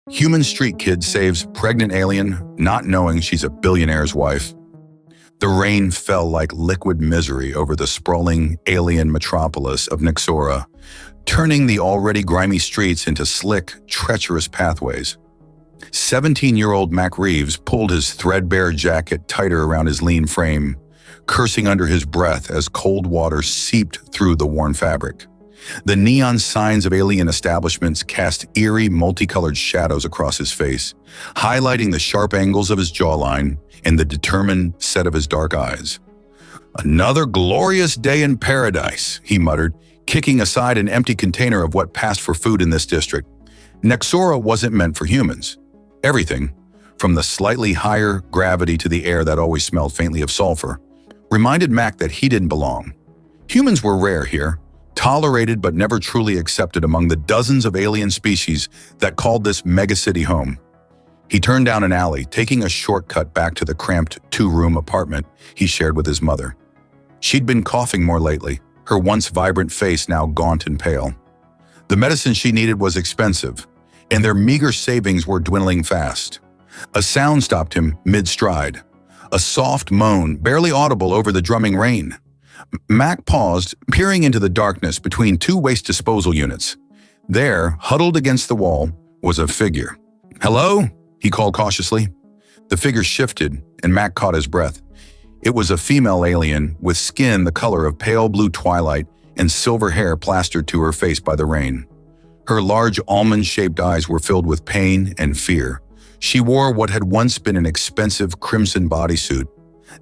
Human street kid saves pregnant alien, not knowing she's a billionaire's wife. The rain fell like liquid misery over the sprawling alien metropolis of Nixora, turning the already grimy streets into slick, treacherous pathways. 17-year-old Mac Reeves pulled his threadbare jacket tighter around his lean frame, cursing under his breath as cold water seeped through the worn fabric. The neon signs of alien establishments cast eerie, multicolored shadows across his face, highlighting the sharp angles of his jawline and the determined set of his dark eyes. "Another glorious day in paradise," he muttered, kicking aside an empty container of what passed for food in this district. Nexora wasn't meant for humans. Everything, from the slightly higher gravity to the air that always smelled faintly of sulfur, reminded Mac that he didn't belong. Humans were rare here, tolerated but never truly accepted among the dozens of alien species that called this megacity home. He turned down an alley, taking a shortcut back to the cramped two-room apartment he shared with his mother. She'd been coughing more lately, her once vibrant face now gaunt and pale. The medicine she needed was expensive, and their meager savings were dwindling fast. A sound stopped him mid-stride, a soft moan barely audible over the drumming rain. Mac paused, peering into the darkness between two waste disposal units. There, huddled against the wall, was a figure. "Hello?" he called cautiously. The figure shifted, and Mac caught his breath. It was a female alien with skin the color of pale blue twilight and silver hair plastered to her face by the rain. Her large almond-shaped eyes were filled with pain and fear. She wore what had once been an expensive crimson bodysuit,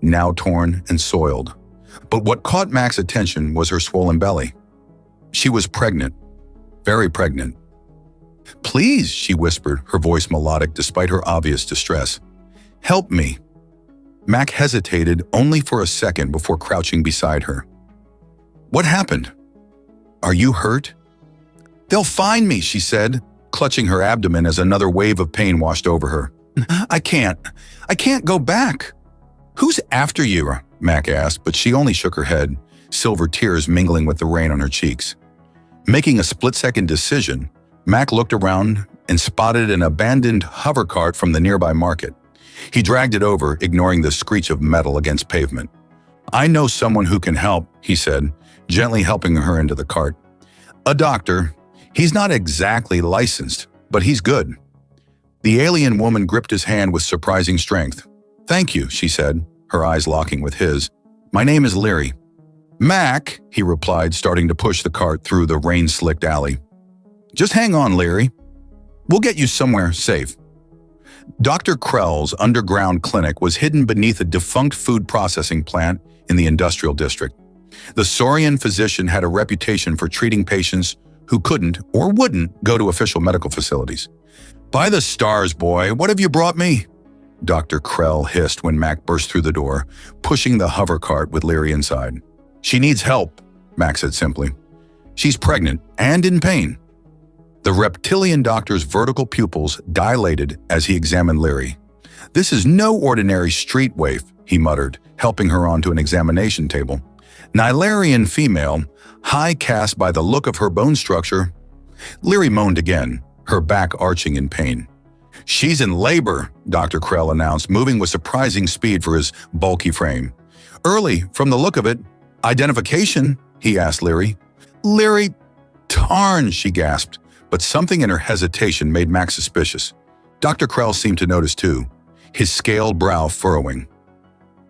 now torn and soiled. But what caught Mac's attention was her swollen belly. She was pregnant, very pregnant. "Please," she whispered, her voice melodic despite her obvious distress. "Help me." Mac hesitated only for a second before crouching beside her. "What happened? Are you hurt?" "They'll find me," she said, clutching her abdomen as another wave of pain washed over her. I can't go back." "Who's after you?" Mac asked, but she only shook her head, silver tears mingling with the rain on her cheeks. Making a split-second decision, Mac looked around and spotted an abandoned hover cart from the nearby market. He dragged it over, ignoring the screech of metal against pavement. "I know someone who can help," he said, gently helping her into the cart. "A doctor. He's not exactly licensed, but he's good." The alien woman gripped his hand with surprising strength. "Thank you," she said, her eyes locking with his. "My name is Leary." "Mac," he replied, starting to push the cart through the rain-slicked alley. "Just hang on, Leary. We'll get you somewhere safe." Dr. Krell's underground clinic was hidden beneath a defunct food processing plant in the industrial district. The Saurian physician had a reputation for treating patients who couldn't or wouldn't go to official medical facilities. "By the stars, boy, what have you brought me?" Dr. Krell hissed when Mac burst through the door, pushing the hover cart with Leary inside. "She needs help," Mac said simply. "She's pregnant and in pain." The reptilian doctor's vertical pupils dilated as he examined Leary. "This is no ordinary street waif," he muttered, helping her onto an examination table. "Nilarian female, high caste by the look of her bone structure." Leary moaned again, her back arching in pain. "She's in labor," Dr. Krell announced, moving with surprising speed for his bulky frame. "Early, from the look of it. Identification?" he asked Leary. "Leary, darn," she gasped, but something in her hesitation made Mac suspicious. Dr. Krell seemed to notice too, his scaled brow furrowing.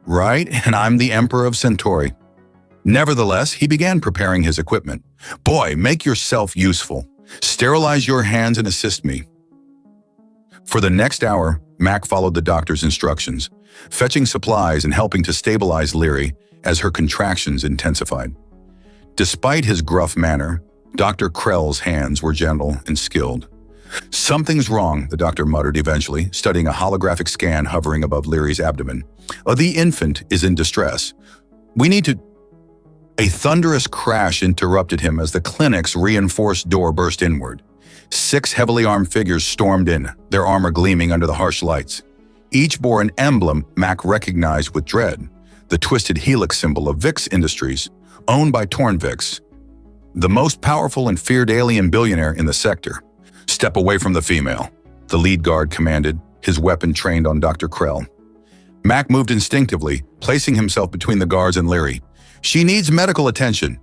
"Right, and I'm the Emperor of Centauri." Nevertheless, he began preparing his equipment. "Boy, make yourself useful. Sterilize your hands and assist me." For the next hour, Mac followed the doctor's instructions, fetching supplies and helping to stabilize Leary as her contractions intensified. Despite his gruff manner, Dr. Krell's hands were gentle and skilled. "Something's wrong," the doctor muttered eventually, studying a holographic scan hovering above Leary's abdomen. "The infant is in distress. We need to—" A thunderous crash interrupted him as the clinic's reinforced door burst inward. 6 heavily armed figures stormed in, their armor gleaming under the harsh lights. Each bore an emblem Mac recognized with dread, the twisted helix symbol of Vix Industries, owned by Tornvix, the most powerful and feared alien billionaire in the sector. "Step away from the female," the lead guard commanded, his weapon trained on Dr. Krell. Mac moved instinctively, placing himself between the guards and Leary. "She needs medical attention."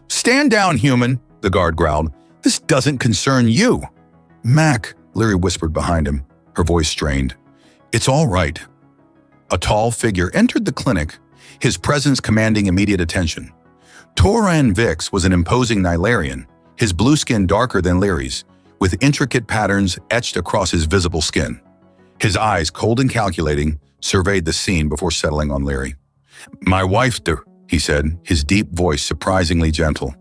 "Stand down, human," the guard growled. "This doesn't concern you." "Mac," Leary whispered behind him, her voice strained. "It's all right." A tall figure entered the clinic, his presence commanding immediate attention. Toran Vix was an imposing Nilarian, his blue skin darker than Leary's, with intricate patterns etched across his visible skin. His eyes, cold and calculating, surveyed the scene before settling on Leary. "My wife, he said, his deep voice surprisingly gentle.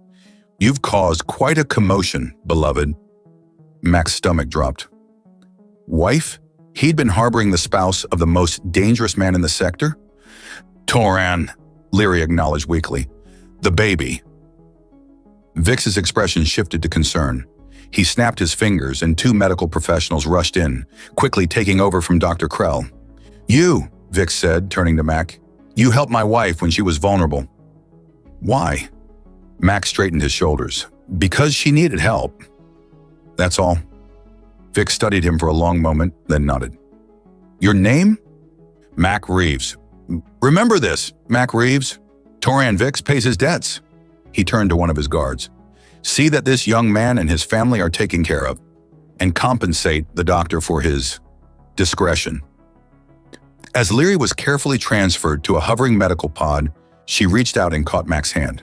"You've caused quite a commotion, beloved." Mac's stomach dropped. Wife? He'd been harboring the spouse of the most dangerous man in the sector? "Toran," Leary acknowledged weakly. "The baby." Vix's expression shifted to concern. He snapped his fingers and two medical professionals rushed in, quickly taking over from Dr. Krell. "You," Vix said, turning to Mac. "You helped my wife when she was vulnerable." "Why?" Mac straightened his shoulders. "Because she needed help. That's all." Vix studied him for a long moment, then nodded. "Your name?" "Mac Reeves." "Remember this, Mac Reeves. Toran Vix pays his debts." He turned to one of his guards. "See that this young man and his family are taken care of, and compensate the doctor for his discretion." As Leary was carefully transferred to a hovering medical pod, she reached out and caught Mac's hand.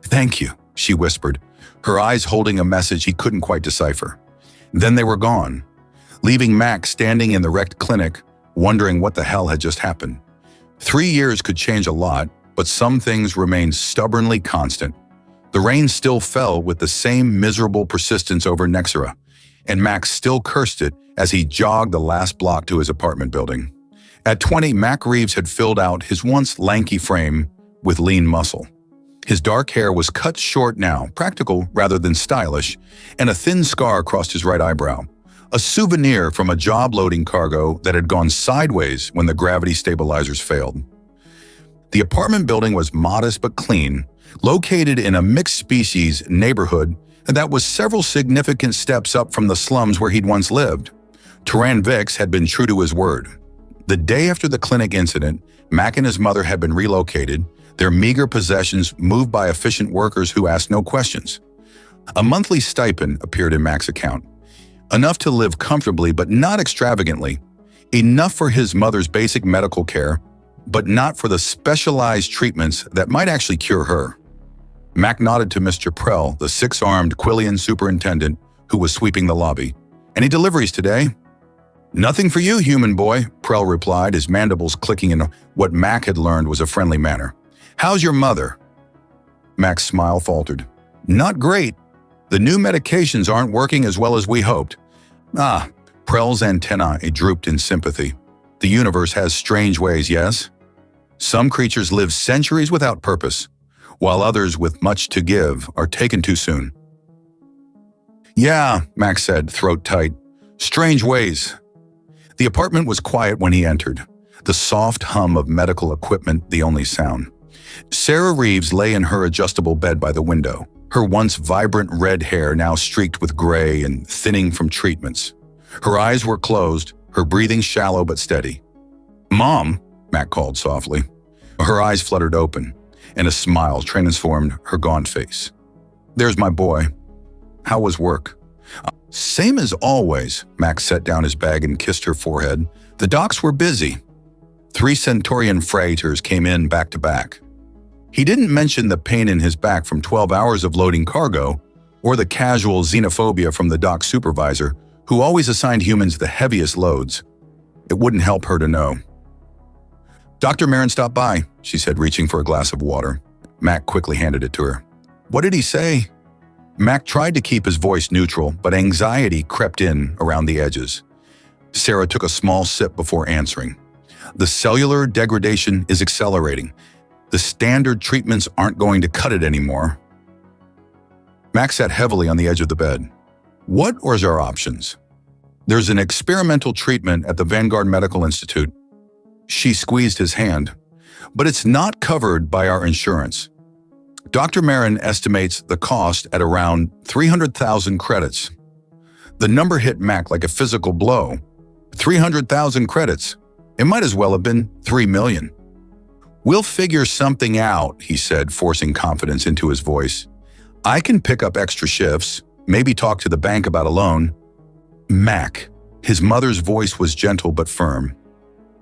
"Thank you," she whispered, her eyes holding a message he couldn't quite decipher. Then they were gone, leaving Mac standing in the wrecked clinic, wondering what the hell had just happened. 3 years could change a lot, but some things remained stubbornly constant. The rain still fell with the same miserable persistence over Nexera, and Mac still cursed it as he jogged the last block to his apartment building. At 20, Mac Reeves had filled out his once lanky frame with lean muscle. His dark hair was cut short now, practical rather than stylish, and a thin scar crossed his right eyebrow, a souvenir from a job-loading cargo that had gone sideways when the gravity stabilizers failed. The apartment building was modest but clean, located in a mixed-species neighborhood that was several significant steps up from the slums where he'd once lived. Toran Vix had been true to his word. The day after the clinic incident, Mac and his mother had been relocated, their meager possessions moved by efficient workers who asked no questions. A monthly stipend appeared in Mac's account, enough to live comfortably but not extravagantly, enough for his mother's basic medical care, but not for the specialized treatments that might actually cure her. Mac nodded to Mr. Prell, the six-armed Quillian superintendent who was sweeping the lobby. "Any deliveries today?" "Nothing for you, human boy," Prell replied, his mandibles clicking in what Mac had learned was a friendly manner. "How's your mother?" Mac's smile faltered. "Not great. The new medications aren't working as well as we hoped." "Ah," Prell's antennae drooped in sympathy. "The universe has strange ways, yes? Some creatures live centuries without purpose, while others with much to give are taken too soon." "Yeah," Mac said, throat tight. "Strange ways." The apartment was quiet when he entered, the soft hum of medical equipment the only sound. Sarah Reeves lay in her adjustable bed by the window, her once vibrant red hair now streaked with gray and thinning from treatments. Her eyes were closed, her breathing shallow but steady. "Mom," Mac called softly. Her eyes fluttered open, and a smile transformed her gaunt face. "There's my boy. How was work?" "Same as always," Mac set down his bag and kissed her forehead. "The docks were busy. 3 Centaurian freighters came in back to back." He didn't mention the pain in his back from 12 hours of loading cargo, or the casual xenophobia from the dock supervisor, who always assigned humans the heaviest loads. It wouldn't help her to know. "Dr. Marin stopped by," she said, reaching for a glass of water. Mac quickly handed it to her. "What did he say?" Mac tried to keep his voice neutral, but anxiety crept in around the edges. Sarah took a small sip before answering. "The cellular degradation is accelerating. The standard treatments aren't going to cut it anymore." Mac sat heavily on the edge of the bed. "What are our options?" "There's an experimental treatment at the Vanguard Medical Institute." She squeezed his hand. "But it's not covered by our insurance. Dr. Marin estimates the cost at around 300,000 credits." The number hit Mac like a physical blow, 300,000 credits. It might as well have been 3 million. We'll figure something out, he said, forcing confidence into his voice. I can pick up extra shifts, maybe talk to the bank about a loan. Mac, his mother's voice was gentle but firm.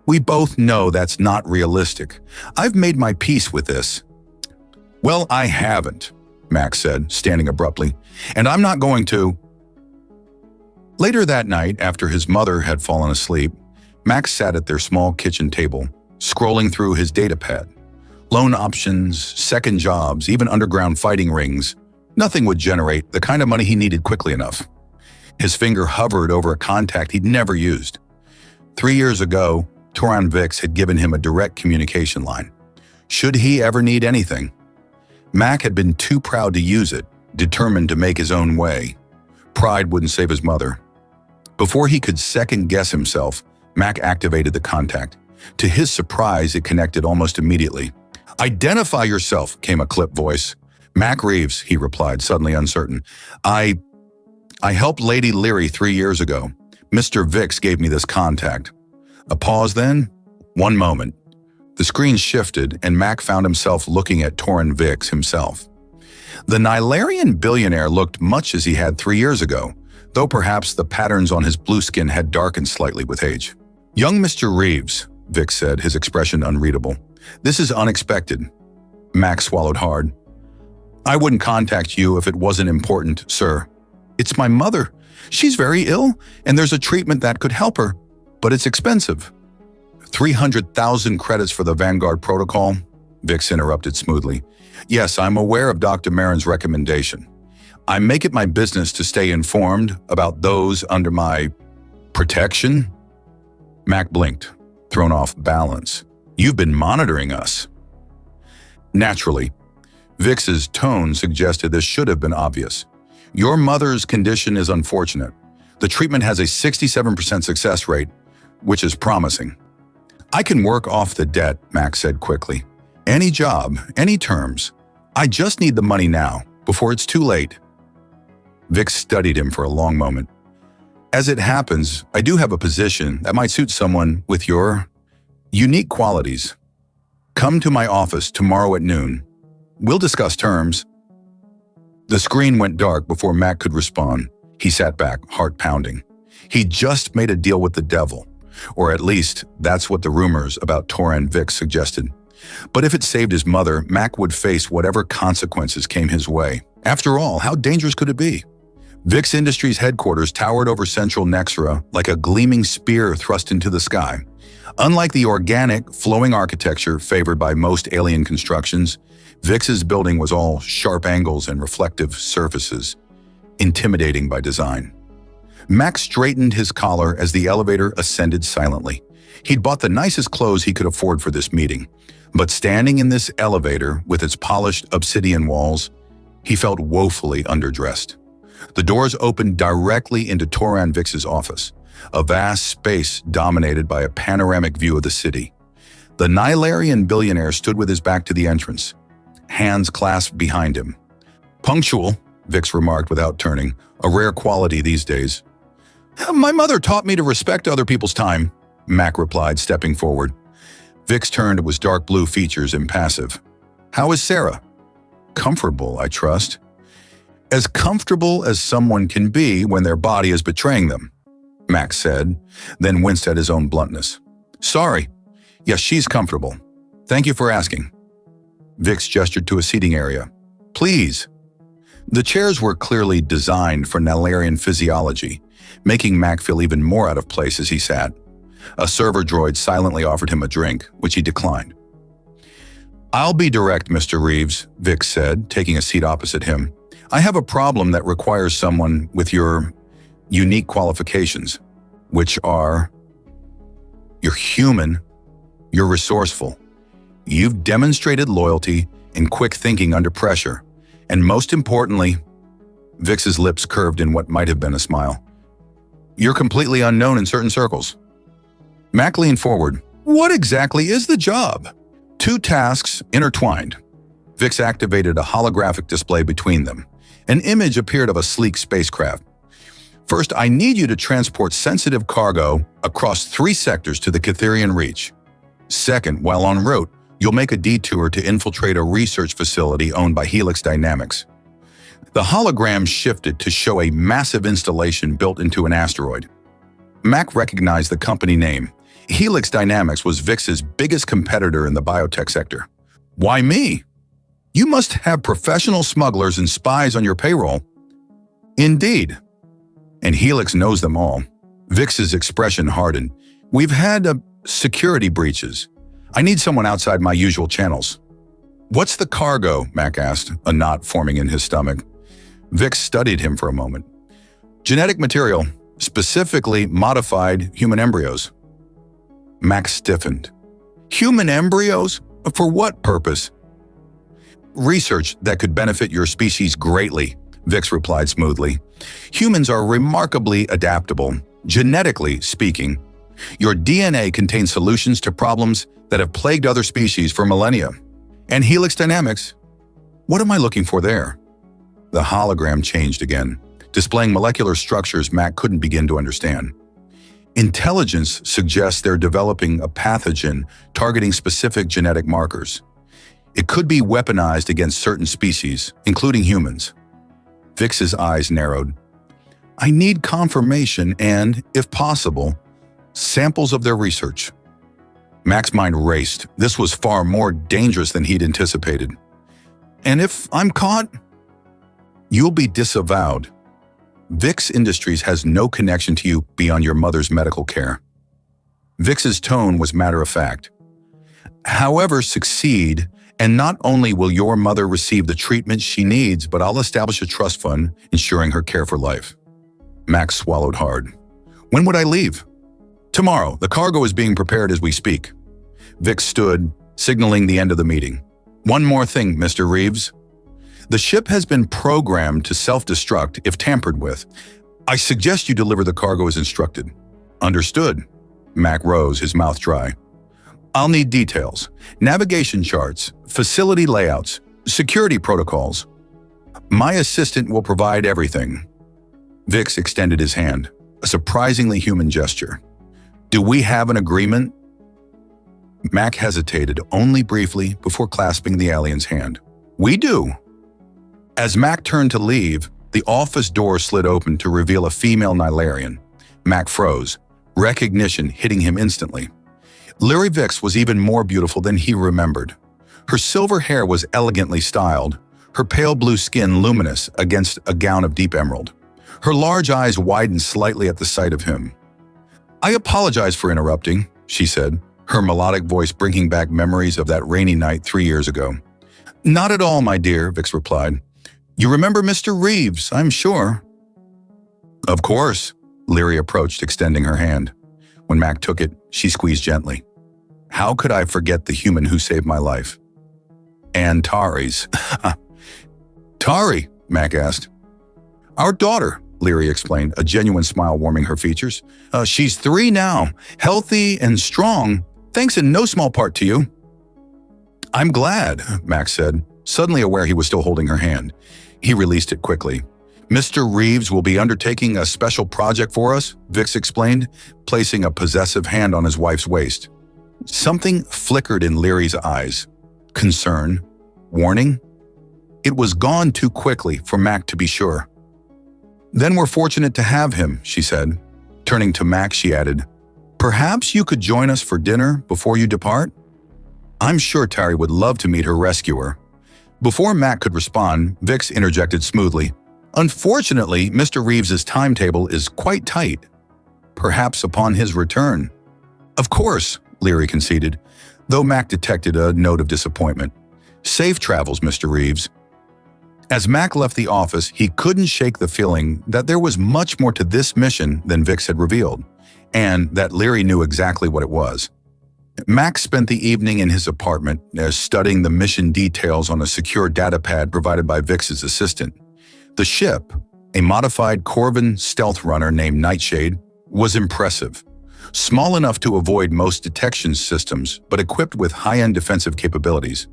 We both know that's not realistic. I've made my peace with this. Well, I haven't, Mac said, standing abruptly, and I'm not going to. Later that night, after his mother had fallen asleep, Mac sat at their small kitchen table, scrolling through his datapad. Loan options, second jobs, even underground fighting rings. Nothing would generate the kind of money he needed quickly enough. His finger hovered over a contact he'd never used. 3 years ago, Toran Vix had given him a direct communication line. Should he ever need anything? Mac had been too proud to use it, determined to make his own way. Pride wouldn't save his mother. Before he could second-guess himself, Mac activated the contact. To his surprise, it connected almost immediately. Identify yourself, came a clipped voice. Mac Reeves, he replied, suddenly uncertain. I helped Lady Leary 3 years ago. Mr. Vix gave me this contact. A pause then? 1 moment. The screen shifted, and Mac found himself looking at Toran Vix himself. The Nilarian billionaire looked much as he had 3 years ago, though perhaps the patterns on his blue skin had darkened slightly with age. Young Mr. Reeves, Vix said, his expression unreadable. This is unexpected. Mac swallowed hard. I wouldn't contact you if it wasn't important, sir. It's my mother. She's very ill, and there's a treatment that could help her, but it's expensive. 300,000 credits for the Vanguard protocol? Vix interrupted smoothly. Yes, I'm aware of Dr. Marin's recommendation. I make it my business to stay informed about those under my protection. Mac blinked, thrown off balance. You've been monitoring us. Naturally, Vix's tone suggested this should have been obvious. Your mother's condition is unfortunate. The treatment has a 67% success rate, which is promising. I can work off the debt, Mac said quickly. Any job, any terms. I just need the money now, before it's too late. Vix studied him for a long moment. As it happens, I do have a position that might suit someone with your unique qualities. Come to my office tomorrow at noon. We'll discuss terms. The screen went dark before Mac could respond. He sat back, heart pounding. He just made a deal with the devil. Or at least, that's what the rumors about Toran Vix suggested. But if it saved his mother, Mac would face whatever consequences came his way. After all, how dangerous could it be? Vix Industries' headquarters towered over central Nexera like a gleaming spear thrust into the sky. Unlike the organic, flowing architecture favored by most alien constructions, Vix's building was all sharp angles and reflective surfaces, intimidating by design. Mac straightened his collar as the elevator ascended silently. He'd bought the nicest clothes he could afford for this meeting, but standing in this elevator with its polished obsidian walls, he felt woefully underdressed. The doors opened directly into Toran Vix's office, a vast space dominated by a panoramic view of the city. The Nilarian billionaire stood with his back to the entrance, hands clasped behind him. Punctual, Vix remarked without turning, a rare quality these days. My mother taught me to respect other people's time, Mac replied, stepping forward. Vix turned to his dark blue features, impassive. How is Sarah? Comfortable, I trust. As comfortable as someone can be when their body is betraying them, Mac said, then winced at his own bluntness. Sorry. Yes, she's comfortable. Thank you for asking. Vix gestured to a seating area. Please. The chairs were clearly designed for Nilarian physiology, making Mac feel even more out of place as he sat. A server droid silently offered him a drink, which he declined. I'll be direct, Mr. Reeves, Vix said, taking a seat opposite him. I have a problem that requires someone with your unique qualifications, which are you're human, you're resourceful, you've demonstrated loyalty and quick thinking under pressure, and most importantly, Vix's lips curved in what might have been a smile. You're completely unknown in certain circles. Mac leaned forward. What exactly is the job? 2 tasks intertwined. Vix activated a holographic display between them. An image appeared of a sleek spacecraft. First, I need you to transport sensitive cargo across 3 sectors to the Catherian Reach. Second, while en route, you'll make a detour to infiltrate a research facility owned by Helix Dynamics. The hologram shifted to show a massive installation built into an asteroid. Mac recognized the company name. Helix Dynamics was Vix's biggest competitor in the biotech sector. Why me? You must have professional smugglers and spies on your payroll. Indeed. And Helix knows them all. Vix's expression hardened. We've had security breaches. I need someone outside my usual channels. What's the cargo? Mac asked, a knot forming in his stomach. Vix studied him for a moment. Genetic material, specifically modified human embryos. Mac stiffened. Human embryos? For what purpose? Research that could benefit your species greatly, Vix replied smoothly. Humans are remarkably adaptable, genetically speaking. Your DNA contains solutions to problems that have plagued other species for millennia. And Helix Dynamics? What am I looking for there? The hologram changed again, displaying molecular structures Mac couldn't begin to understand. Intelligence suggests they're developing a pathogen targeting specific genetic markers. It could be weaponized against certain species, including humans. Vix's eyes narrowed. I need confirmation and, if possible, samples of their research. Mac's mind raced. This was far more dangerous than he'd anticipated. And if I'm caught? You'll be disavowed. Vix Industries has no connection to you beyond your mother's medical care. Vix's tone was matter-of-fact. However, succeed, and not only will your mother receive the treatment she needs, but I'll establish a trust fund ensuring her care for life. Max swallowed hard. When would I leave? Tomorrow. The cargo is being prepared as we speak. Vix stood, signaling the end of the meeting. One more thing, Mr. Reeves. The ship has been programmed to self-destruct if tampered with. I suggest you deliver the cargo as instructed. Understood. Mac rose, his mouth dry. I'll need details, navigation charts, facility layouts, security protocols. My assistant will provide everything. Vix extended his hand, a surprisingly human gesture. Do we have an agreement? Mac hesitated only briefly before clasping the alien's hand. We do. As Mac turned to leave, the office door slid open to reveal a female Nilarian. Mac froze, recognition hitting him instantly. Lyri Vix was even more beautiful than he remembered. Her silver hair was elegantly styled, her pale blue skin luminous against a gown of deep emerald. Her large eyes widened slightly at the sight of him. I apologize for interrupting, she said, her melodic voice bringing back memories of that rainy night 3 years ago. Not at all, my dear, Vix replied. You remember Mr. Reeves, I'm sure. Of course, Lyri approached, extending her hand. When Mac took it, she squeezed gently. How could I forget the human who saved my life? And Tari's. Tari, Mac asked. Our daughter, Lyri explained, a genuine smile warming her features. She's 3 now, healthy and strong, thanks in no small part to you. I'm glad, Mac said, suddenly aware he was still holding her hand. He released it quickly. Mr. Reeves will be undertaking a special project for us, Vix explained, placing a possessive hand on his wife's waist. Something flickered in Lyri's eyes. Concern? Warning? It was gone too quickly for Mac to be sure. Then we're fortunate to have him, she said. Turning to Mac, she added, Perhaps you could join us for dinner before you depart? I'm sure Tari would love to meet her rescuer. Before Mac could respond, Vix interjected smoothly. Unfortunately, Mr. Reeves's timetable is quite tight. Perhaps upon his return. Of course, Lyri conceded, though Mac detected a note of disappointment. Safe travels, Mr. Reeves. As Mac left the office, he couldn't shake the feeling that there was much more to this mission than Vix had revealed, and that Lyri knew exactly what it was. Mac spent the evening in his apartment, studying the mission details on a secure datapad provided by Vix's assistant. The ship, a modified Corvin stealth runner named Nightshade, was impressive. Small enough to avoid most detection systems, but equipped with high-end defensive capabilities.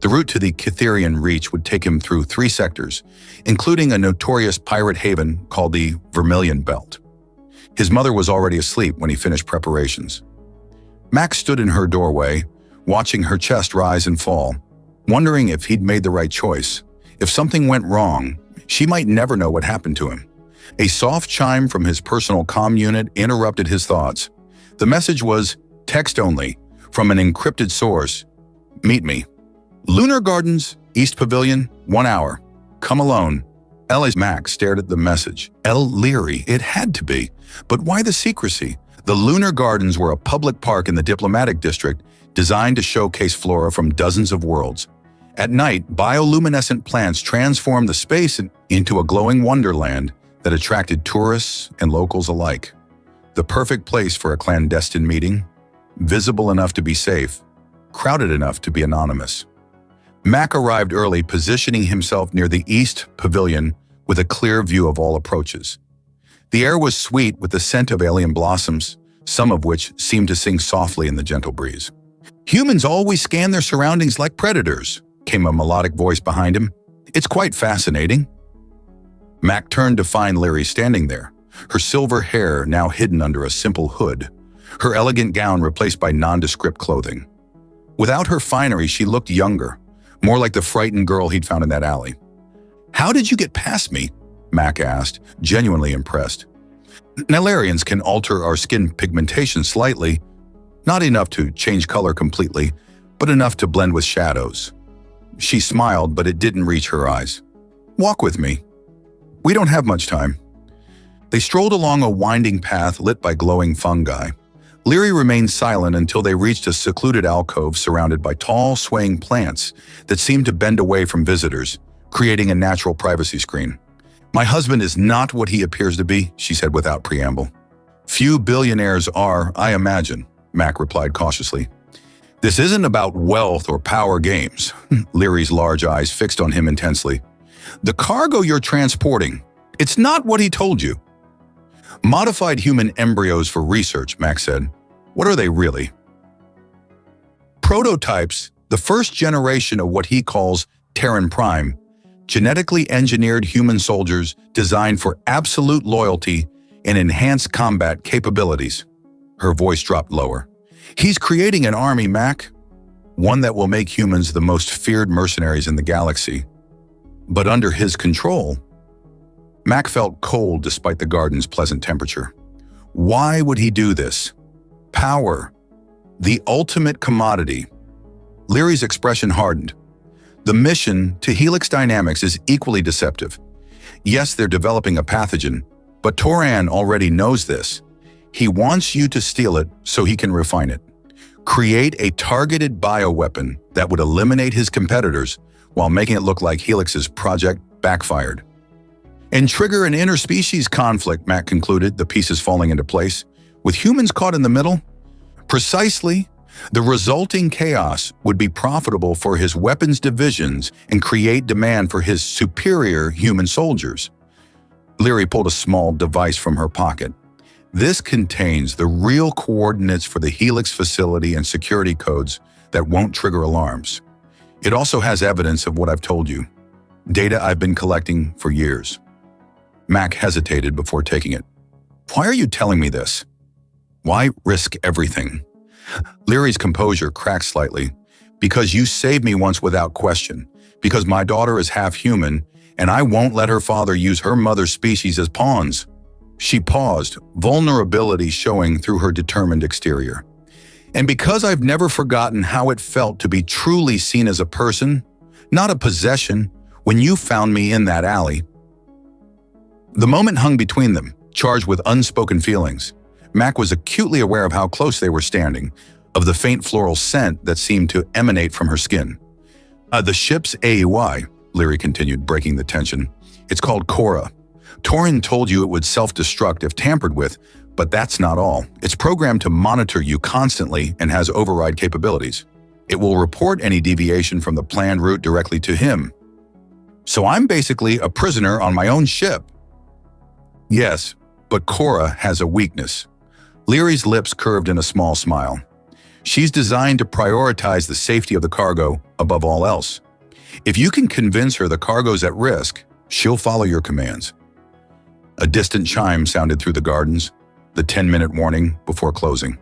The route to the Cytherian Reach would take him through 3 sectors, including a notorious pirate haven called the Vermilion Belt. His mother was already asleep when he finished preparations. Max stood in her doorway, watching her chest rise and fall, wondering if he'd made the right choice. If something went wrong, she might never know what happened to him. A soft chime from his personal comm unit interrupted his thoughts. The message was text only, from an encrypted source. Meet me. Lunar Gardens, East Pavilion, 1 hour. Come alone. L.A.'s Max stared at the message. L. Leary, it had to be. But why the secrecy? The Lunar Gardens were a public park in the diplomatic district designed to showcase flora from dozens of worlds. At night, bioluminescent plants transformed the space into a glowing wonderland that attracted tourists and locals alike. The perfect place for a clandestine meeting, visible enough to be safe, crowded enough to be anonymous. Mac arrived early, positioning himself near the East Pavilion with a clear view of all approaches. The air was sweet with the scent of alien blossoms, some of which seemed to sing softly in the gentle breeze. Humans always scan their surroundings like predators, came a melodic voice behind him. It's quite fascinating. Mac turned to find Leary standing there, her silver hair now hidden under a simple hood, her elegant gown replaced by nondescript clothing. Without her finery, she looked younger, more like the frightened girl he'd found in that alley. How did you get past me? Mac asked, genuinely impressed. Nilarians can alter our skin pigmentation slightly, not enough to change color completely, but enough to blend with shadows. She smiled, but it didn't reach her eyes. Walk with me. We don't have much time. They strolled along a winding path lit by glowing fungi. Leary remained silent until they reached a secluded alcove surrounded by tall, swaying plants that seemed to bend away from visitors, creating a natural privacy screen. My husband is not what he appears to be, she said without preamble. Few billionaires are, I imagine, Mac replied cautiously. This isn't about wealth or power games. Leary's large eyes fixed on him intensely. The cargo you're transporting, it's not what he told you. Modified human embryos for research, Max said. What are they really? Prototypes, the first generation of what he calls Terran Prime, genetically engineered human soldiers designed for absolute loyalty and enhanced combat capabilities. Her voice dropped lower. He's creating an army, Mac, one that will make humans the most feared mercenaries in the galaxy. But under his control, Mac felt cold despite the garden's pleasant temperature. Why would he do this? Power, the ultimate commodity. Leary's expression hardened. The mission to Helix Dynamics is equally deceptive. Yes, they're developing a pathogen, but Toran already knows this. He wants you to steal it so he can refine it. Create a targeted bioweapon that would eliminate his competitors while making it look like Helix's project backfired. And trigger an interspecies conflict, Mac concluded, the pieces falling into place. With humans caught in the middle? Precisely. The resulting chaos would be profitable for his weapons divisions and create demand for his superior human soldiers. Leary pulled a small device from her pocket. This contains the real coordinates for the Helix facility and security codes that won't trigger alarms. It also has evidence of what I've told you, data I've been collecting for years. Mac hesitated before taking it. Why are you telling me this? Why risk everything? Leary's composure cracked slightly. Because you saved me once without question. Because my daughter is half human, and I won't let her father use her mother's species as pawns. She paused, vulnerability showing through her determined exterior. And because I've never forgotten how it felt to be truly seen as a person, not a possession, when you found me in that alley. The moment hung between them, charged with unspoken feelings. Mac was acutely aware of how close they were standing, of the faint floral scent that seemed to emanate from her skin. The ship's AUI, Leary continued, breaking the tension. It's called Cora. Torin told you it would self-destruct if tampered with, but that's not all. It's programmed to monitor you constantly and has override capabilities. It will report any deviation from the planned route directly to him. So I'm basically a prisoner on my own ship. Yes, but Cora has a weakness. Leary's lips curved in a small smile. She's designed to prioritize the safety of the cargo above all else. If you can convince her the cargo's at risk, she'll follow your commands. A distant chime sounded through the gardens, the 10-minute warning before closing.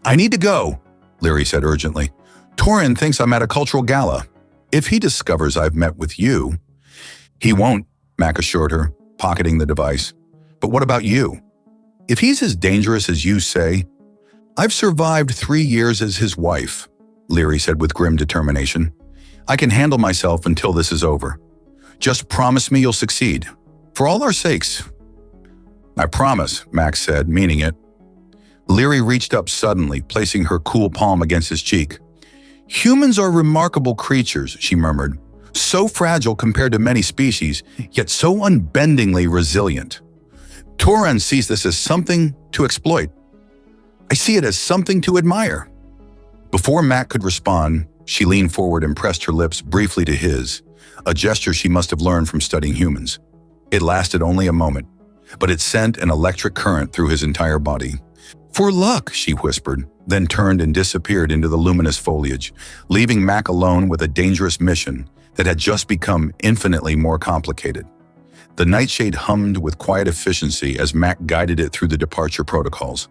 "I need to go," Leary said urgently. "Torin thinks I'm at a cultural gala. If he discovers I've met with you—" "He won't," Mac assured her, pocketing the device. "But what about you? If he's as dangerous as you say—" "I've survived 3 years as his wife," Leary said with grim determination. "I can handle myself until this is over. Just promise me you'll succeed. For all our sakes." "I promise," Max said, meaning it. Leary reached up suddenly, placing her cool palm against his cheek. "Humans are remarkable creatures," she murmured. "So fragile compared to many species, yet so unbendingly resilient. Torin sees this as something to exploit. I see it as something to admire." Before Mac could respond, she leaned forward and pressed her lips briefly to his, a gesture she must have learned from studying humans. It lasted only a moment, but it sent an electric current through his entire body. "For luck," she whispered, then turned and disappeared into the luminous foliage, leaving Mac alone with a dangerous mission that had just become infinitely more complicated. The nightshade hummed with quiet efficiency as Mac guided it through the departure protocols.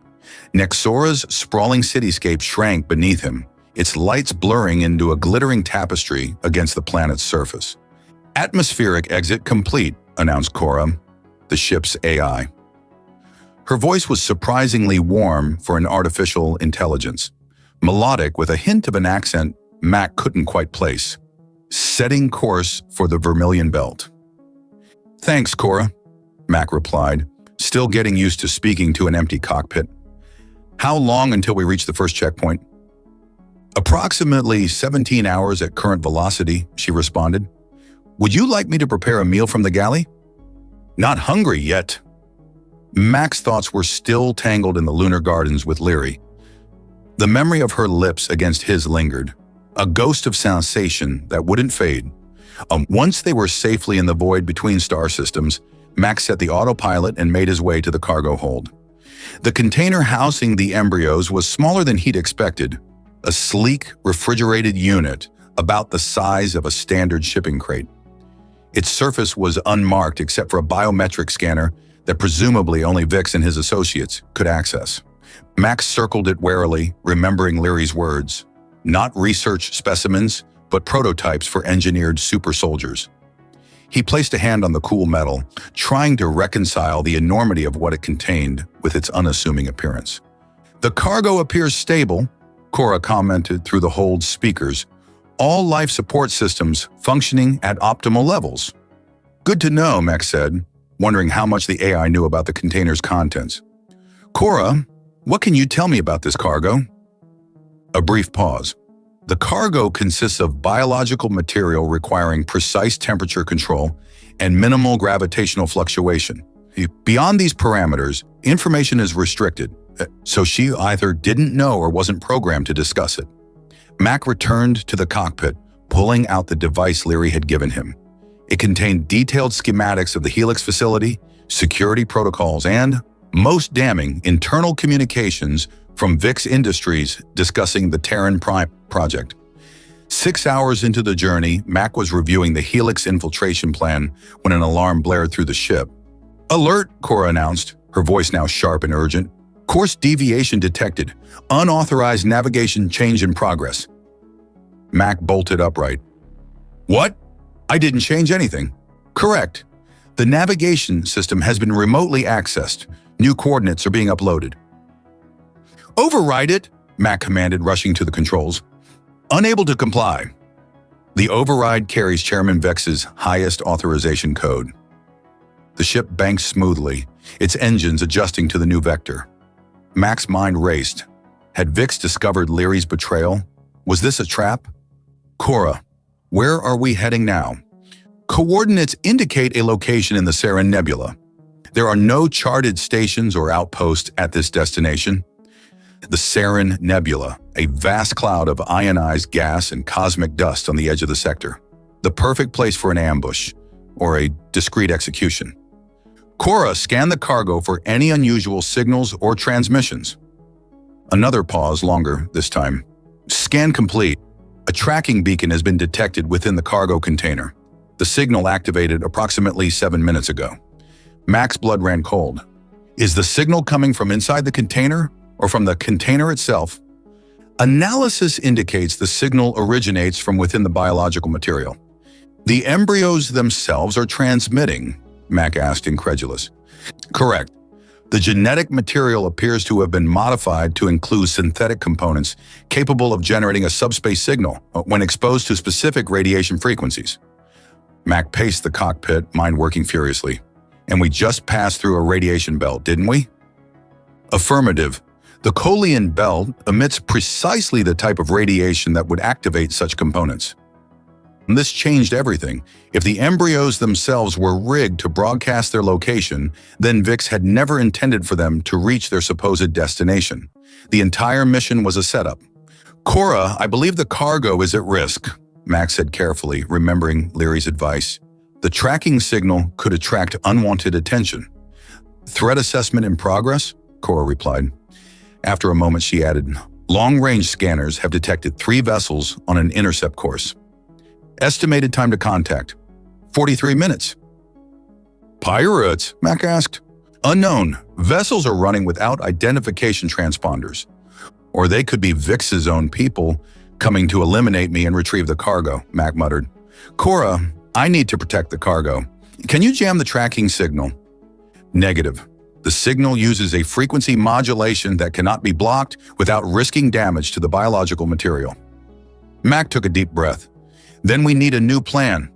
Nexora's sprawling cityscape shrank beneath him, its lights blurring into a glittering tapestry against the planet's surface. "Atmospheric exit complete," announced Cora, the ship's AI. Her voice was surprisingly warm for an artificial intelligence, melodic with a hint of an accent Mac couldn't quite place. "Setting course for the Vermilion Belt." "Thanks, Cora," Mac replied, still getting used to speaking to an empty cockpit. "How long until we reach the first checkpoint?" "Approximately 17 hours at current velocity," she responded. "Would you like me to prepare a meal from the galley?" "Not hungry yet." Mac's thoughts were still tangled in the lunar gardens with Leary. The memory of her lips against his lingered, a ghost of sensation that wouldn't fade. Once they were safely in the void between star systems, Mac set the autopilot and made his way to the cargo hold. The container housing the embryos was smaller than he'd expected, a sleek, refrigerated unit about the size of a standard shipping crate. Its surface was unmarked except for a biometric scanner that presumably only Vix and his associates could access. Max circled it warily, remembering Leary's words. Not research specimens, but prototypes for engineered super soldiers. He placed a hand on the cool metal, trying to reconcile the enormity of what it contained with its unassuming appearance. "The cargo appears stable," Cora commented through the hold's speakers. "All life support systems functioning at optimal levels." "Good to know," Max said, wondering how much the AI knew about the container's contents. "Cora, what can you tell me about this cargo?" A brief pause. "The cargo consists of biological material requiring precise temperature control and minimal gravitational fluctuation. Beyond these parameters, information is restricted, so she either didn't know or wasn't programmed to discuss it." Mac returned to the cockpit, pulling out the device Leary had given him. It contained detailed schematics of the Helix facility, security protocols, and, most damning, internal communications from Vix Industries discussing the Terran Prime project. 6 hours into the journey, Mac was reviewing the Helix infiltration plan when an alarm blared through the ship. "Alert," Cora announced, her voice now sharp and urgent. "Course deviation detected. Unauthorized navigation change in progress." Mac bolted upright. "What? I didn't change anything." "Correct. The navigation system has been remotely accessed. New coordinates are being uploaded." "Override it," Mac commanded, rushing to the controls. "Unable to comply." The override carries Chairman Vex's highest authorization code. The ship banked smoothly, its engines adjusting to the new vector. Mac's mind raced. Had Vix discovered Leary's betrayal? Was this a trap? "Cora, where are we heading now?" "Coordinates indicate a location in the Sarin Nebula. There are no charted stations or outposts at this destination." The Sarin Nebula, a vast cloud of ionized gas and cosmic dust on the edge of the sector. The perfect place for an ambush, or a discreet execution. "Cora, scan the cargo for any unusual signals or transmissions." Another pause, longer this time. Scan complete. A tracking beacon has been detected within the cargo container. The signal activated approximately 7 minutes ago. Mac's blood ran cold. Is the signal coming from inside the container or from the container itself? Analysis indicates the signal originates from within the biological material. The embryos themselves are transmitting, Mac asked, incredulous. Correct. The genetic material appears to have been modified to include synthetic components capable of generating a subspace signal when exposed to specific radiation frequencies. Mac paced the cockpit, mind working furiously. And we just passed through a radiation belt, didn't we? Affirmative. The Colian belt emits precisely the type of radiation that would activate such components. This changed everything. If the embryos themselves were rigged to broadcast their location, then VIX had never intended for them to reach their supposed destination. The entire mission was a setup. Cora, I believe the cargo is at risk, Max said carefully, remembering Leary's advice. The tracking signal could attract unwanted attention. Threat assessment in progress, Cora replied. After a moment, she added, long-range scanners have detected 3 vessels on an intercept course. Estimated time to contact, 43 minutes. Pirates? Mac asked. Unknown. Vessels are running without identification transponders. Or they could be VIX's own people coming to eliminate me and retrieve the cargo, Mac muttered. Cora, I need to protect the cargo. Can you jam the tracking signal? Negative. The signal uses a frequency modulation that cannot be blocked without risking damage to the biological material. Mac took a deep breath. Then we need a new plan.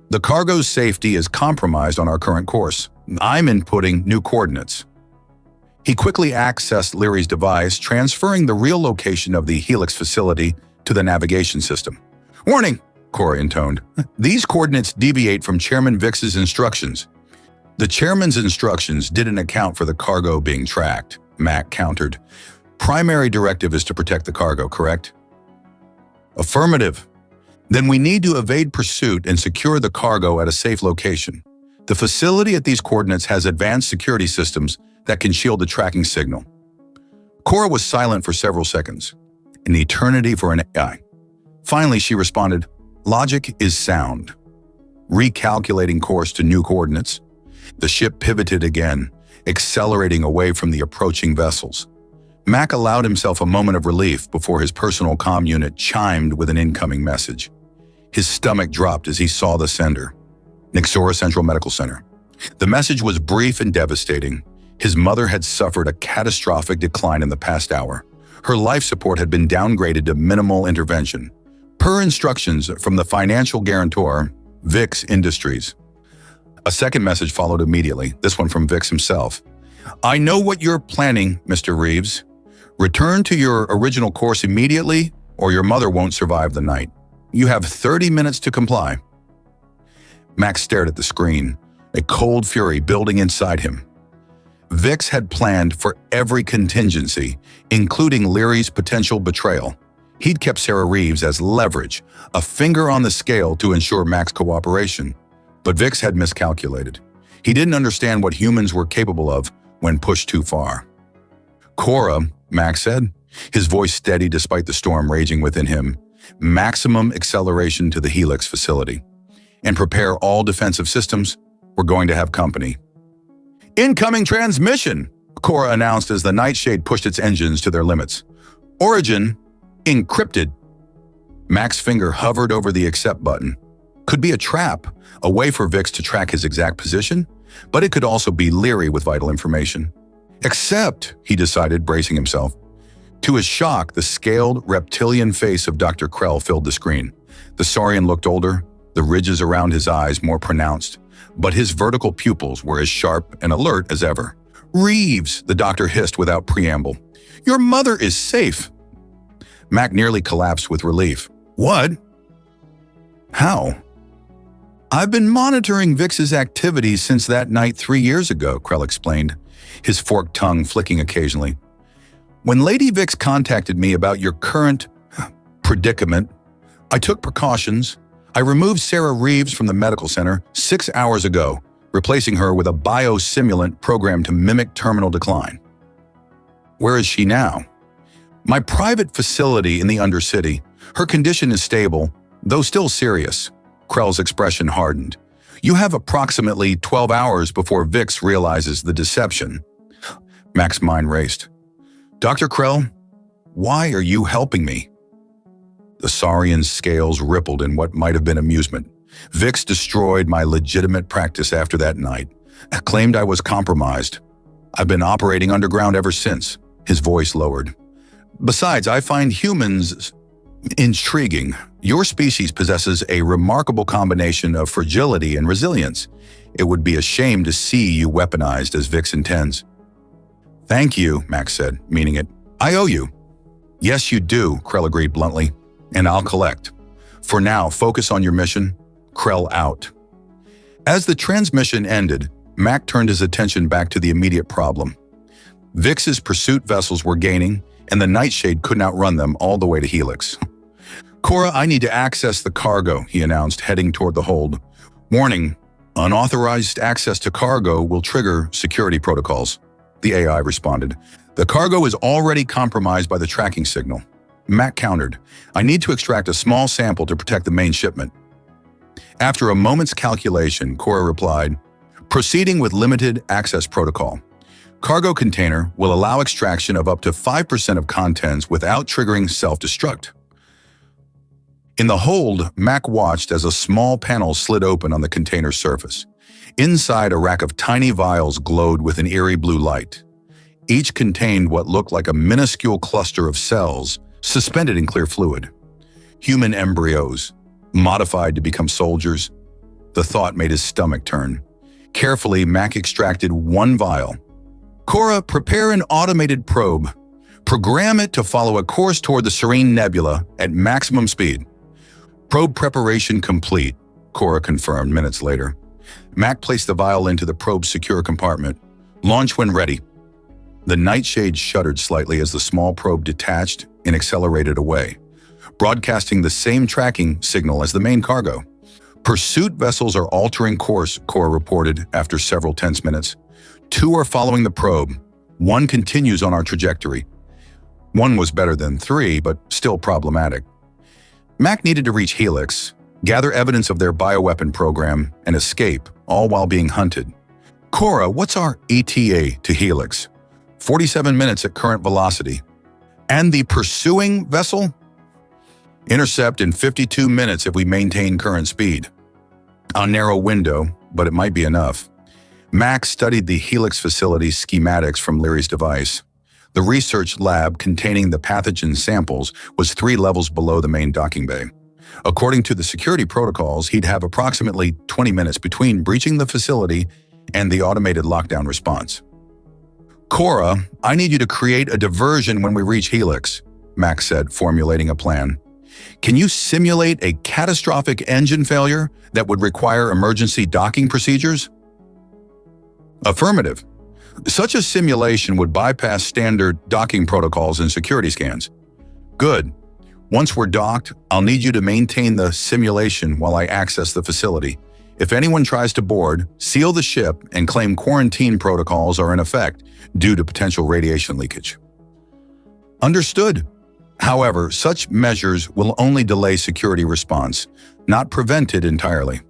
The cargo's safety is compromised on our current course. I'm inputting new coordinates. He quickly accessed Leary's device, transferring the real location of the Helix facility to the navigation system. Warning, Cora intoned. These coordinates deviate from Chairman VIX's instructions. The chairman's instructions didn't account for the cargo being tracked, Mac countered. Primary directive is to protect the cargo, correct? Affirmative. Then we need to evade pursuit and secure the cargo at a safe location. The facility at these coordinates has advanced security systems that can shield the tracking signal. Cora was silent for several seconds, an eternity for an AI. Finally, she responded, logic is sound. Recalculating course to new coordinates, the ship pivoted again, accelerating away from the approaching vessels. Mac allowed himself a moment of relief before his personal comm unit chimed with an incoming message. His stomach dropped as he saw the sender, Nyxora Central Medical Center. The message was brief and devastating. His mother had suffered a catastrophic decline in the past hour. Her life support had been downgraded to minimal intervention, per instructions from the financial guarantor, VIX Industries. A second message followed immediately, this one from VIX himself. I know what you're planning, Mr. Reeves. Return to your original course immediately, or your mother won't survive the night. You have 30 minutes to comply. Max stared at the screen, a cold fury building inside him. VIX had planned for every contingency, including Leary's potential betrayal. He'd kept Sarah Reeves as leverage, a finger on the scale to ensure Mac's cooperation. But VIX had miscalculated. He didn't understand what humans were capable of when pushed too far. Cora, Max said, his voice steady despite the storm raging within him, maximum acceleration to the Helix facility. And prepare all defensive systems, we're going to have company. Incoming transmission, Cora announced as the Nightshade pushed its engines to their limits. Origin, encrypted. Mac's finger hovered over the accept button. Could be a trap, a way for VIX to track his exact position, but it could also be Leary with vital information. Accept, he decided, bracing himself. To his shock, the scaled, reptilian face of Dr. Krell filled the screen. The Saurian looked older, the ridges around his eyes more pronounced, but his vertical pupils were as sharp and alert as ever. Reeves, the doctor hissed without preamble. Your mother is safe. Mac nearly collapsed with relief. What? How? I've been monitoring VIX's activities since that night 3 years ago, Krell explained, his forked tongue flicking occasionally. When Lady VIX contacted me about your current predicament, I took precautions. I removed Sarah Reeves from the medical center 6 hours ago, replacing her with a biosimulant programmed to mimic terminal decline. Where is she now? My private facility in the Undercity. Her condition is stable, though still serious. Krell's expression hardened. You have approximately 12 hours before Vix realizes the deception. Mac's mind raced. Dr. Krell, why are you helping me? The Saurian's scales rippled in what might have been amusement. Vix destroyed my legitimate practice after that night. Claimed I was compromised. I've been operating underground ever since. His voice lowered. Besides, I find humans intriguing. Your species possesses a remarkable combination of fragility and resilience. It would be a shame to see you weaponized as Vix intends. Thank you, Max said, meaning it. I owe you. Yes, you do, Krell agreed bluntly. And I'll collect. For now, focus on your mission. Krell out. As the transmission ended, Mac turned his attention back to the immediate problem. Vix's pursuit vessels were gaining, and the Nightshade couldn't outrun them all the way to Helix. Cora, I need to access the cargo, he announced, heading toward the hold. Warning, unauthorized access to cargo will trigger security protocols. The AI responded. The cargo is already compromised by the tracking signal. Mac countered. I need to extract a small sample to protect the main shipment. After a moment's calculation, Cora replied, proceeding with limited access protocol. Cargo container will allow extraction of up to 5% of contents without triggering self-destruct. In the hold, Mac watched as a small panel slid open on the container's surface. Inside, a rack of tiny vials glowed with an eerie blue light. Each contained what looked like a minuscule cluster of cells suspended in clear fluid. Human embryos, modified to become soldiers. The thought made his stomach turn. Carefully, Mac extracted one vial. Cora, prepare an automated probe. Program it to follow a course toward the Serene Nebula at maximum speed. Probe preparation complete, Cora confirmed minutes later. Mac placed the vial into the probe's secure compartment. Launch when ready. The Nightshade shuddered slightly as the small probe detached and accelerated away, broadcasting the same tracking signal as the main cargo. Pursuit vessels are altering course, Cora reported after several tense minutes. 2 are following the probe. 1 continues on our trajectory. 1 was better than 3, but still problematic. Mac needed to reach Helix, gather evidence of their bioweapon program, and escape, all while being hunted. Cora, what's our ETA to Helix? 47 minutes at current velocity. And the pursuing vessel? Intercept in 52 minutes if we maintain current speed. A narrow window, but it might be enough. Mac studied the Helix facility's schematics from Leary's device. The research lab containing the pathogen samples was 3 levels below the main docking bay. According to the security protocols, he'd have approximately 20 minutes between breaching the facility and the automated lockdown response. Cora, I need you to create a diversion when we reach Helix, Mac said, formulating a plan. Can you simulate a catastrophic engine failure that would require emergency docking procedures? Affirmative. Such a simulation would bypass standard docking protocols and security scans. Good. Once we're docked, I'll need you to maintain the simulation while I access the facility. If anyone tries to board, seal the ship and claim quarantine protocols are in effect due to potential radiation leakage. Understood. However, such measures will only delay security response, not prevent it entirely.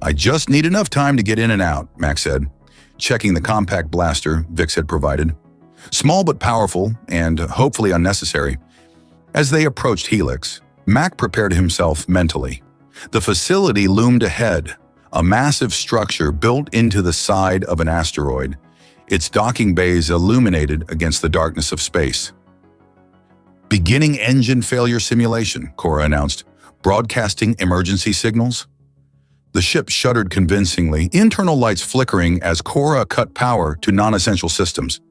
I just need enough time to get in and out, Max said, checking the compact blaster Vix had provided. Small but powerful and hopefully unnecessary. As they approached Helix, Mac prepared himself mentally. The facility loomed ahead, a massive structure built into the side of an asteroid, its docking bays illuminated against the darkness of space. Beginning engine failure simulation, Cora announced, broadcasting emergency signals. The ship shuddered convincingly, internal lights flickering as Cora cut power to non-essential systems.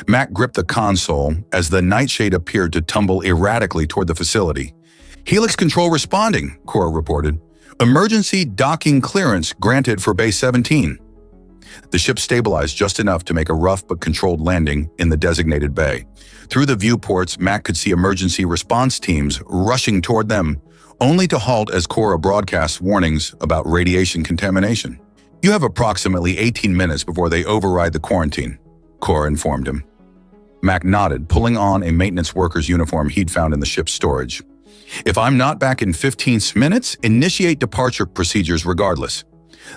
Mac gripped the console as the Nightshade appeared to tumble erratically toward the facility. Helix control responding, Cora reported. Emergency docking clearance granted for Bay 17. The ship stabilized just enough to make a rough but controlled landing in the designated bay. Through the viewports, Mac could see emergency response teams rushing toward them, only to halt as Cora broadcast warnings about radiation contamination. You have approximately 18 minutes before they override the quarantine, Cora informed him. Mac nodded, pulling on a maintenance worker's uniform he'd found in the ship's storage. If I'm not back in 15 minutes, initiate departure procedures regardless.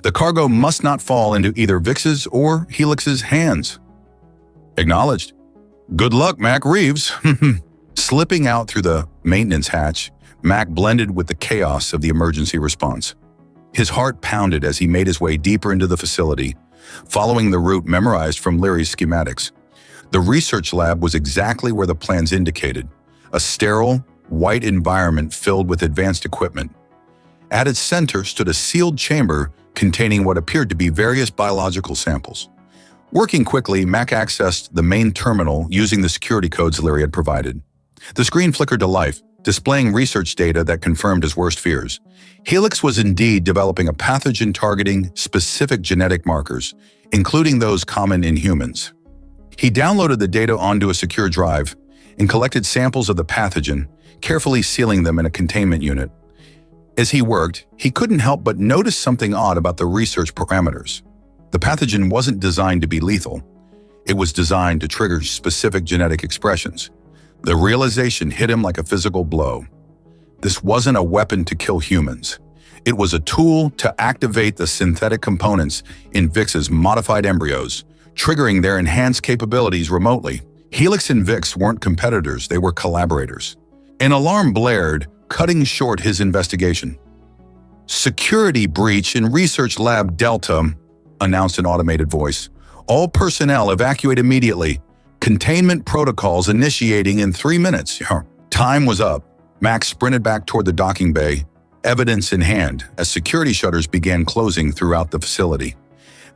The cargo must not fall into either Vix's or Helix's hands. Acknowledged. Good luck, Mac Reeves. Slipping out through the maintenance hatch, Mac blended with the chaos of the emergency response. His heart pounded as he made his way deeper into the facility, following the route memorized from Leary's schematics. The research lab was exactly where the plans indicated, a sterile, white environment filled with advanced equipment. At its center stood a sealed chamber containing what appeared to be various biological samples. Working quickly, Mac accessed the main terminal using the security codes Leary had provided. The screen flickered to life, displaying research data that confirmed his worst fears. Helix was indeed developing a pathogen targeting specific genetic markers, including those common in humans. He downloaded the data onto a secure drive and collected samples of the pathogen, carefully sealing them in a containment unit. As he worked, he couldn't help but notice something odd about the research parameters. The pathogen wasn't designed to be lethal. It was designed to trigger specific genetic expressions. The realization hit him like a physical blow. This wasn't a weapon to kill humans. It was a tool to activate the synthetic components in Vix's modified embryos, triggering their enhanced capabilities remotely. Helix and Vix weren't competitors, they were collaborators. An alarm blared, cutting short his investigation. "Security breach in Research Lab Delta," announced an automated voice. "All personnel evacuate immediately. Containment protocols initiating in 3 minutes." Time was up. Max sprinted back toward the docking bay, evidence in hand, as security shutters began closing throughout the facility.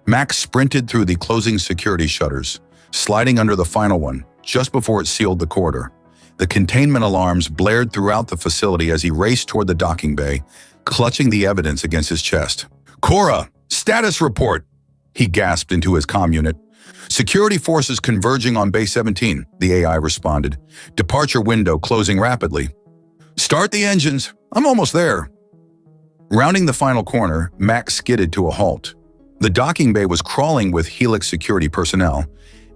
Max sprinted through the closing security shutters, sliding under the final one, just before it sealed the corridor. The containment alarms blared throughout the facility as he raced toward the docking bay, clutching the evidence against his chest. "Cora, status report!" he gasped into his comm unit. "Security forces converging on Bay 17, the AI responded. "Departure window closing rapidly." "Start the engines. I'm almost there." Rounding the final corner, Max skidded to a halt. The docking bay was crawling with Helix security personnel,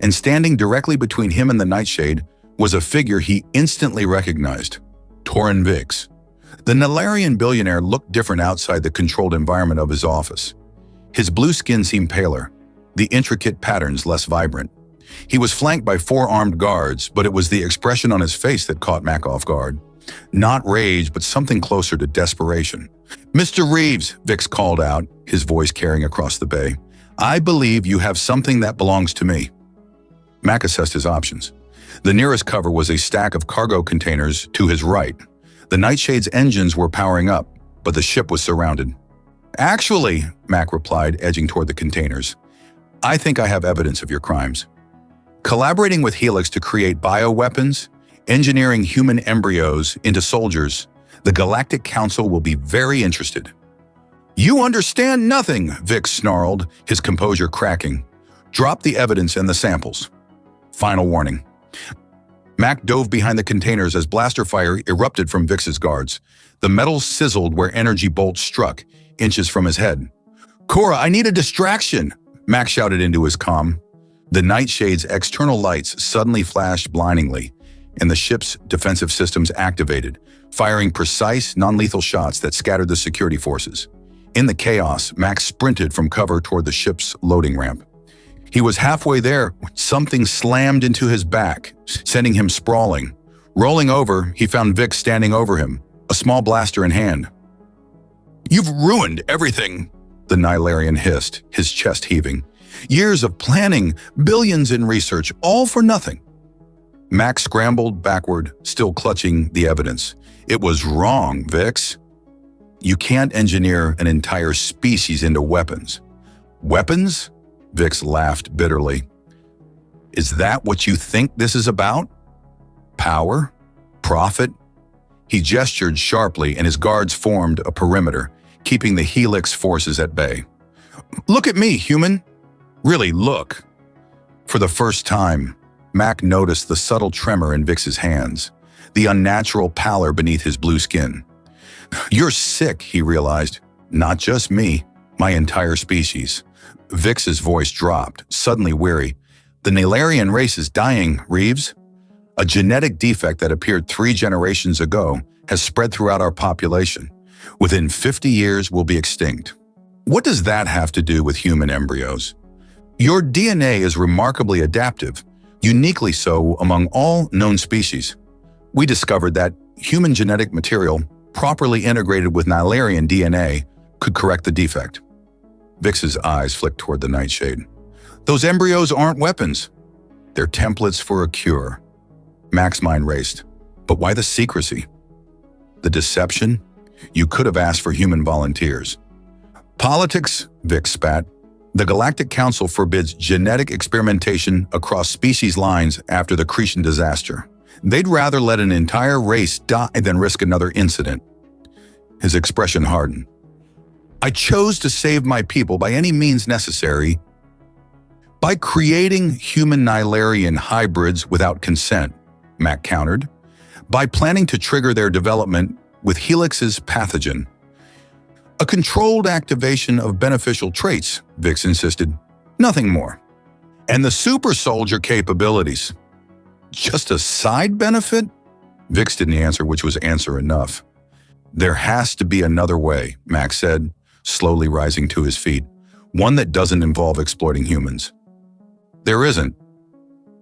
and standing directly between him and the Nightshade was a figure he instantly recognized, Torrin Vix. The Nilarian billionaire looked different outside the controlled environment of his office. His blue skin seemed paler, the intricate patterns less vibrant. He was flanked by 4 armed guards, but it was the expression on his face that caught Mac off guard. Not rage, but something closer to desperation. "Mr. Reeves," Vix called out, his voice carrying across the bay. "I believe you have something that belongs to me." Mac assessed his options. The nearest cover was a stack of cargo containers to his right. The Nightshade's engines were powering up, but the ship was surrounded. "Actually," Mac replied, edging toward the containers, "I think I have evidence of your crimes. Collaborating with Helix to create bioweapons, engineering human embryos into soldiers, the Galactic Council will be very interested." "You understand nothing," Vix snarled, his composure cracking. "Drop the evidence and the samples." Final warning. Mac dove behind the containers as blaster fire erupted from Vix's guards. The metal sizzled where energy bolts struck, inches from his head. "Cora, I need a distraction," Mac shouted into his comm. The Nightshade's external lights suddenly flashed blindingly, and the ship's defensive systems activated, firing precise, non-lethal shots that scattered the security forces. In the chaos, Max sprinted from cover toward the ship's loading ramp. He was halfway there when something slammed into his back, sending him sprawling. Rolling over, he found Vix standing over him, a small blaster in hand. "You've ruined everything," the Nilarian hissed, his chest heaving. "Years of planning, billions in research, all for nothing." Max scrambled backward, still clutching the evidence. "It was wrong, Vix. You can't engineer an entire species into weapons." "Weapons?" Vix laughed bitterly. "Is that what you think this is about? Power? Profit?" He gestured sharply and his guards formed a perimeter, keeping the Helix forces at bay. "Look at me, human. Really, look." For the first time, Mac noticed the subtle tremor in Vix's hands, the unnatural pallor beneath his blue skin. "You're sick," he realized. "Not just me, my entire species." Vix's voice dropped, suddenly weary. The Nalarian race is dying, Reeves. A genetic defect that appeared 3 generations ago has spread throughout our population. Within 50 years, we'll be extinct. What does that have to do with human embryos? Your DNA is remarkably adaptive, uniquely so among all known species. We discovered that human genetic material, properly integrated with Nalarian DNA, could correct the defect. Vix's eyes flicked toward the nightshade. Those embryos aren't weapons. They're templates for a cure. Mac's mind raced. But why the secrecy? The deception? You could have asked for human volunteers. Politics, Vix spat. The Galactic Council forbids genetic experimentation across species lines after the Cretan disaster. They'd rather let an entire race die than risk another incident. His expression hardened. I chose to save my people by any means necessary. By creating human Nilarian hybrids without consent, Mac countered. By planning to trigger their development with Helix's pathogen. A controlled activation of beneficial traits, Vix insisted. Nothing more. And the super soldier capabilities. Just a side benefit? Vix didn't answer, which was answer enough. There has to be another way, Mac said, slowly rising to his feet. One that doesn't involve exploiting humans. There isn't.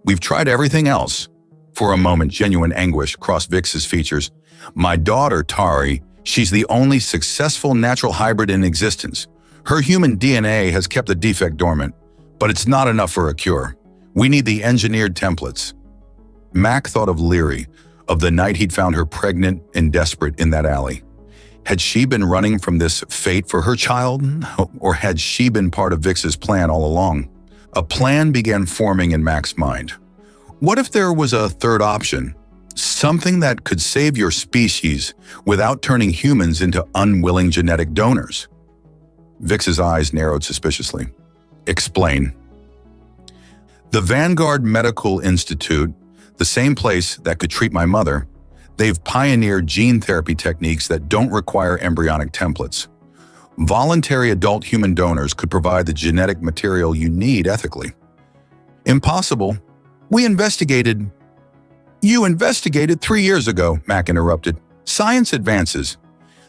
We've tried everything else. For a moment, genuine anguish crossed Vix's features. My daughter, Tari, she's the only successful natural hybrid in existence. Her human DNA has kept the defect dormant, but it's not enough for a cure. We need the engineered templates. Mac thought of Leary, of the night he'd found her pregnant and desperate in that alley. Had she been running from this fate for her child, or had she been part of Vix's plan all along? A plan began forming in Mac's mind. What if there was a third option? Something that could save your species without turning humans into unwilling genetic donors? Vix's eyes narrowed suspiciously. Explain. The Vanguard Medical Institute, the same place that could treat my mother, they've pioneered gene therapy techniques that don't require embryonic templates. Voluntary adult human donors could provide the genetic material you need ethically. Impossible. We investigated. You investigated 3 years ago, Mac interrupted. Science advances.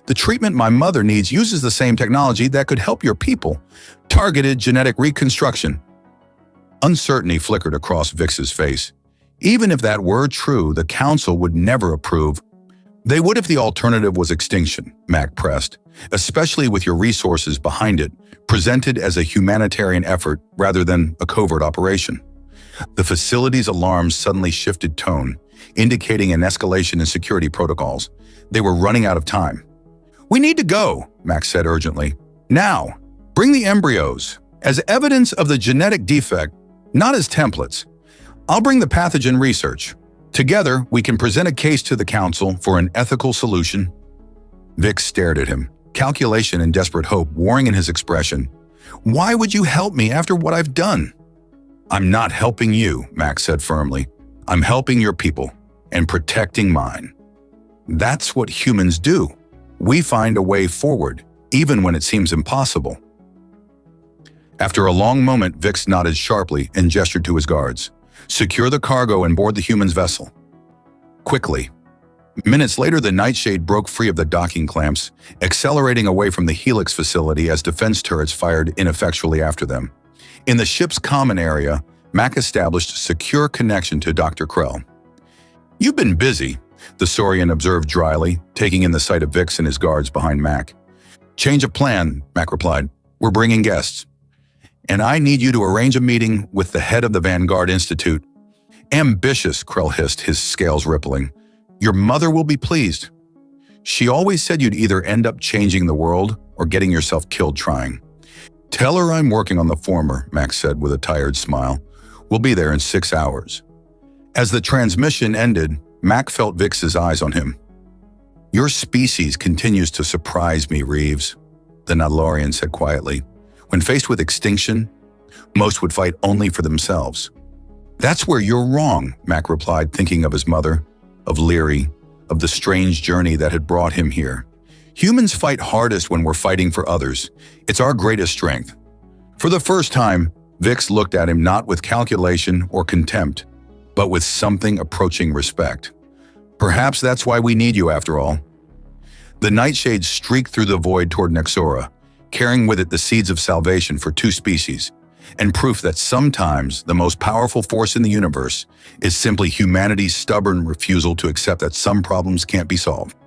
The treatment my mother needs uses the same technology that could help your people. Targeted genetic reconstruction. Uncertainty flickered across Vix's face. Even if that were true, the Council would never approve. They would if the alternative was extinction, Mac pressed, especially with your resources behind it, presented as a humanitarian effort rather than a covert operation. The facility's alarms suddenly shifted tone, indicating an escalation in security protocols. They were running out of time. We need to go, Max said urgently. Now, bring the embryos as evidence of the genetic defect, not as templates. I'll bring the pathogen research. Together, we can present a case to the Council for an ethical solution. Vix stared at him, calculation and desperate hope warring in his expression. Why would you help me after what I've done? I'm not helping you, Max said firmly. I'm helping your people and protecting mine. That's what humans do. We find a way forward, even when it seems impossible. After a long moment, Vix nodded sharply and gestured to his guards. Secure the cargo and board the human's vessel. Quickly. Minutes later, the Nightshade broke free of the docking clamps, accelerating away from the Helix facility as defense turrets fired ineffectually after them. In the ship's common area, Mac established a secure connection to Dr. Krell. You've been busy, the Saurian observed dryly, taking in the sight of Vix and his guards behind Mac. Change of plan, Mac replied. We're bringing guests. And I need you to arrange a meeting with the head of the Vanguard Institute. Ambitious, Krell hissed, his scales rippling. Your mother will be pleased. She always said you'd either end up changing the world or getting yourself killed trying. Tell her I'm working on the former, Max said with a tired smile. We'll be there in 6 hours. As the transmission ended, Mac felt Vix's eyes on him. Your species continues to surprise me, Reeves, the Nalarian said quietly. When faced with extinction, most would fight only for themselves. That's where you're wrong, Mac replied, thinking of his mother, of Leary, of the strange journey that had brought him here. Humans fight hardest when we're fighting for others. It's our greatest strength. For the first time, Vix looked at him not with calculation or contempt, but with something approaching respect. Perhaps that's why we need you after all. The nightshade streaked through the void toward Nexora, carrying with it the seeds of salvation for two species, and proof that sometimes the most powerful force in the universe is simply humanity's stubborn refusal to accept that some problems can't be solved.